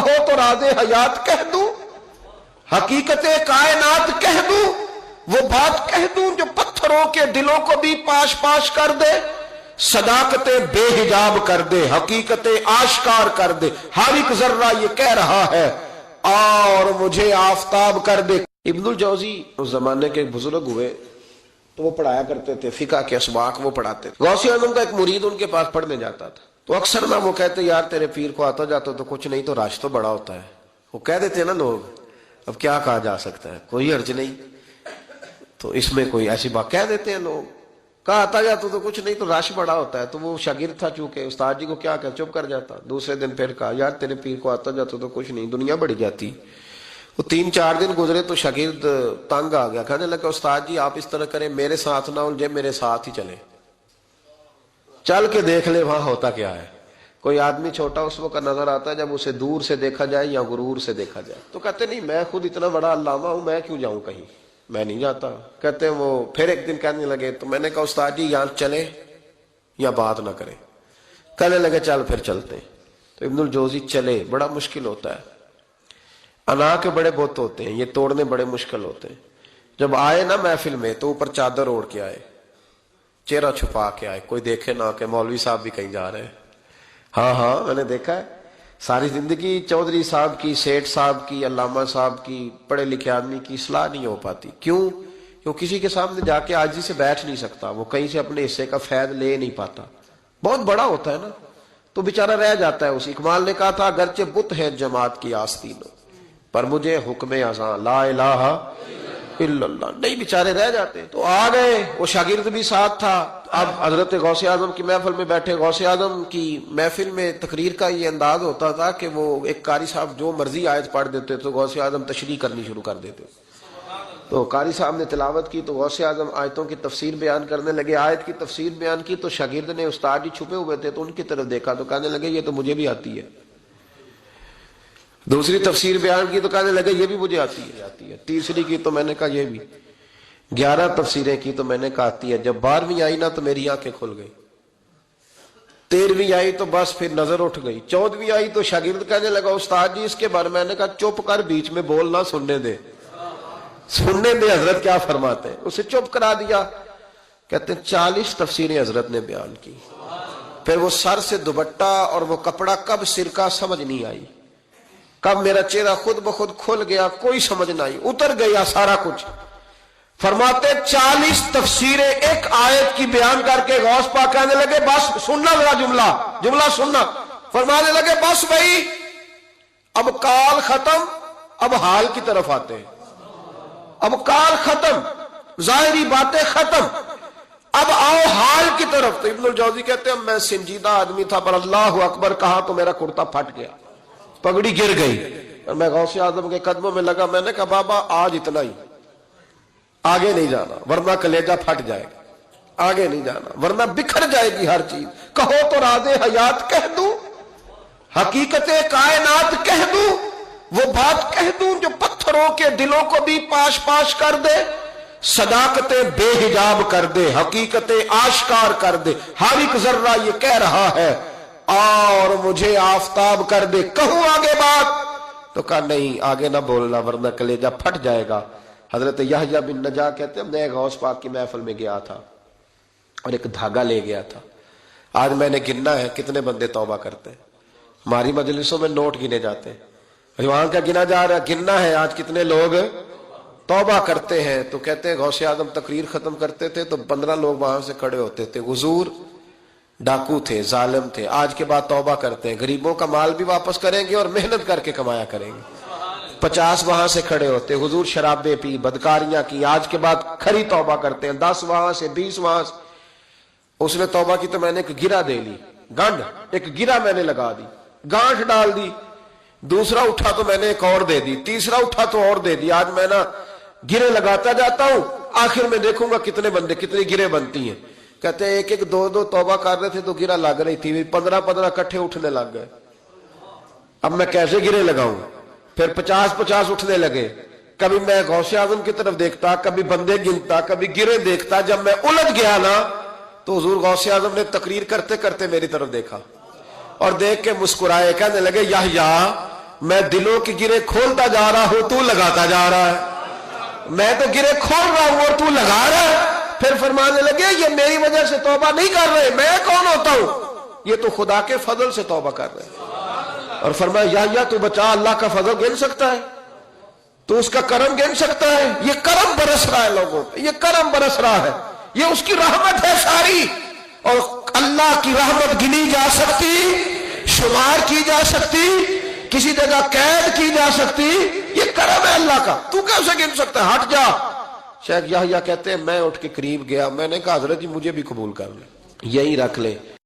کہو تو راز حیات کہہ دوں، حقیقت کائنات کہہ دوں، وہ بات کہہ دوں جو پتھروں کے دلوں کو بھی پاش پاش کر دے، صداقت بے حجاب کر دے، حقیقت آشکار کر دے، ہر ایک ذرہ یہ کہہ رہا ہے اور مجھے آفتاب کر دے۔ ابن الجوزی اس زمانے کے بزرگ ہوئے تو وہ پڑھایا کرتے تھے، فقہ کے اسباق وہ پڑھاتے تھے۔ غوث اعظم کا ایک مرید ان کے پاس پڑھنے جاتا تھا تو اکثر نہ وہ کہتے یار تیرے پیر کو آتا جاتا تو کچھ نہیں، تو راش تو بڑا ہوتا ہے۔ وہ کہہ دیتے نا لوگ، اب کیا کہا جا سکتا ہے، کوئی حرج نہیں، تو اس میں کوئی ایسی بات کہہ دیتے ہیں لوگ، کہا آتا جاتا تو کچھ نہیں، تو رش بڑا ہوتا ہے۔ تو وہ شاگرد تھا چونکہ، استاد جی کو کیا کہ چپ کر جاتا۔ دوسرے دن پھر کہا یار تیرے پیر کو آتا جاتا تو کچھ نہیں، دنیا بڑھ جاتی۔ وہ 3-4 دن گزرے تو شاگرد تنگ آ گیا، کہنے لگا استاد جی آپ اس طرح کریں، میرے ساتھ نہ الجھے، میرے ساتھ ہی چلے، چل کے دیکھ لے وہاں ہوتا کیا ہے۔ کوئی آدمی چھوٹا اس وقت نظر آتا ہے جب اسے دور سے دیکھا جائے یا غرور سے دیکھا جائے، تو کہتے نہیں میں خود اتنا بڑا علامہ ہوں، میں کیوں جاؤں کہیں، میں نہیں جاتا۔ کہتے ہیں وہ پھر ایک دن کہنے لگے، تو میں نے کہا استاد جی یہاں چلے یا بات نہ کریں، کہنے لگے چل پھر چلتے ہیں۔ تو ابن الجوزی چلے، بڑا مشکل ہوتا ہے، انا کے بڑے بت ہوتے ہیں، یہ توڑنے بڑے مشکل ہوتے ہیں۔ جب آئے نا محفل میں تو اوپر چادر اوڑھ کے آئے، چہرہ چھپا کے آئے، کوئی دیکھے نہ کہ مولوی صاحب بھی کہیں جا رہے ہیں۔ ہاں میں نے دیکھا ہے، ساری زندگی چودھری صاحب کی، سیٹھ صاحب کی، علامہ صاحب کی، پڑھے لکھے آدمی کی اصلاح نہیں ہو پاتی۔ کیوں؟ کسی کے سامنے جا کے عاجزی سے بیٹھ نہیں سکتا، وہ کہیں سے اپنے حصے کا فیض لے نہیں پاتا، بہت بڑا ہوتا ہے نا، تو بیچارہ رہ جاتا ہے۔ اسی اقبال نے کہا تھا اگرچہ بت ہے جماعت کی آستین، پر مجھے حکم اذاں لا الہ الا اللہ، نہیں بیچارے رہ جاتے۔ تو آ گئے، وہ شاگرد بھی ساتھ تھا۔ اب حضرت غوث اعظم کی محفل میں بیٹھے، غوث اعظم کی محفل میں تقریر کا یہ انداز ہوتا تھا کہ وہ ایک قاری صاحب جو مرضی آیت پڑھ دیتے تو غوث اعظم تشریح کرنی شروع کر دیتے۔ تو قاری صاحب نے تلاوت کی تو غوث اعظم آیتوں کی تفسیر بیان کرنے لگے، آیت کی تفسیر بیان کی تو شاگرد نے، استاد جی چھپے ہوئے تھے تو ان کی طرف دیکھا تو کہنے لگے یہ تو مجھے بھی آتی ہے۔ دوسری تفسیر بیان کی تو کہنے لگے یہ بھی مجھے آتی ہے۔ تیسری کی تو میں نے کہا یہ بھی۔ 11 تفسیریں کی تو میں نے کہا آتی ہے۔ جب 12ویں آئی نا تو میری آنکھیں کھل گئی، 13ویں آئی تو بس پھر نظر اٹھ گئی، 14ویں آئی تو شاگرد کہنے لگا استاد جی اس کے بارے میں نے کہا چپ کر، بیچ میں بولنا، سننے دے حضرت کیا فرماتے ہیں۔ اسے چپ کرا دیا۔ کہتے ہیں 40 تفسیریں حضرت نے بیان کی، پھر وہ سر سے دوپٹہ اور وہ کپڑا کب سرکا سمجھ نہیں آئی، کب میرا چہرہ خود بخود کھل گیا کوئی سمجھ نہ آئی، اتر گیا سارا کچھ۔ فرماتے 40 تفسیریں ایک آیت کی بیان کر کے غوث پاک کہنے لگے بس سننا ذرا جملہ سننا۔ فرمانے لگے بس بھائی اب کال ختم، اب حال کی طرف آتے ہیں، اب کال ختم، ظاہری باتیں ختم، اب آؤ حال کی طرف۔ تو ابن الجوزی کہتے ہیں میں سنجیدہ آدمی تھا پر اللہ اکبر کہا تو میرا کرتا پھٹ گیا، پگڑی گر گئی، اور میں غوث اعظم کے قدموں میں لگا۔ میں نے کہا بابا آج اتنا ہی، آگے نہیں جانا ورنہ کلیجہ پھٹ جائے گا، آگے نہیں جانا ورنہ بکھر جائے گی ہر چیز۔ کہو تو راز حیات کہہ دوں، حقیقت کائنات کہہ دوں، وہ بات کہہ دوں جو پتھروں کے دلوں کو بھی پاش پاش کر دے، صداقت بے حجاب کر دے، حقیقت آشکار کر دے، ہر ایک ذرہ یہ کہہ رہا ہے اور مجھے آفتاب کر دے۔ کہوں آگے بات تو کہا نہیں آگے نہ بولنا ورنہ کلیجہ پھٹ جائے گا۔ حضرت یحییٰ بن نجاح کہتے ہیں میں غوث پاک کی محفل میں گیا تھا اور ایک دھاگا لے گیا تھا۔ آج میں نے گننا ہے کتنے بندے توبہ کرتے ہیں، ہماری مجلسوں میں نوٹ گنے جاتے ہیں، وہاں کا گنا جا رہا، گننا ہے آج کتنے لوگ توبہ کرتے ہیں۔ تو کہتے ہیں غوث اعظم تقریر ختم کرتے تھے تو 15 لوگ وہاں سے کھڑے ہوتے تھے، حضور ڈاکو تھے، ظالم تھے، آج کے بعد توبہ کرتے ہیں، غریبوں کا مال بھی واپس کریں گے اور محنت کر کے کمایا کریں گے۔ 50 وہاں سے کھڑے ہوتے، حضور شرابیں پی، بدکاریاں کی، آج کے بعد کھری توبہ کرتے ہیں، 10 وہاں سے، 20 وہاں سے۔ اس نے توبہ کی تو میں نے ایک گرہ دے لی، گنڈ ایک گرہ میں نے لگا دی، گانٹھ ڈال دی، دوسرا اٹھا تو میں نے ایک اور دے دی، تیسرا اٹھا تو اور دے دی۔ آج میں نا گرے لگاتا جاتا ہوں، آخر میں دیکھوں گا کتنے بندے کتنی گرے بنتی ہیں۔ کہتے ہیں ایک 2 توبہ کر رہے تھے تو گرہ لگ رہی تھی، 15 کٹھے اٹھنے لگ گئے۔ اب میں کیسے گرے لگاؤں؟ پھر 50 اٹھنے لگے۔ کبھی میں غوث اعظم کی طرف دیکھتا، کبھی بندے گنتا، کبھی گرے دیکھتا۔ جب میں الجھ گیا نا تو حضور غوث اعظم نے تقریر کرتے کرتے میری طرف دیکھا اور دیکھ کے مسکرائے، کہنے لگے یحییٰ میں دلوں کی گرے کھولتا جا رہا ہوں، تو لگاتا جا رہا ہے۔ میں تو گرے کھول رہا ہوں اور تو لگا رہا ہے۔ پھر فرمانے لگے یہ میری وجہ سے توبہ نہیں کر رہے، میں کون ہوتا ہوں؟ یہ تو خدا کے فضل سے توبہ کر رہے ہیں۔ اور فرمایا یا تو بچا، اللہ کا فضل گن سکتا ہے؟ تو اس کا کرم گن سکتا ہے؟ یہ کرم برس رہا ہے لوگوں پہ، یہ کرم برس رہا ہے، یہ اس کی رحمت ہے ساری۔ اور اللہ کی رحمت گنی جا سکتی، شمار کی جا سکتی، کسی جگہ قید کی جا سکتی، یہ کرم ہے اللہ کا، تو کیسے گن سکتا ہے؟ ہٹ جا۔ شیخ یحییٰ کہتے ہیں میں اٹھ کے قریب گیا، میں نے کہا حضرت جی مجھے بھی قبول کر لیں، یہی رکھ لیں۔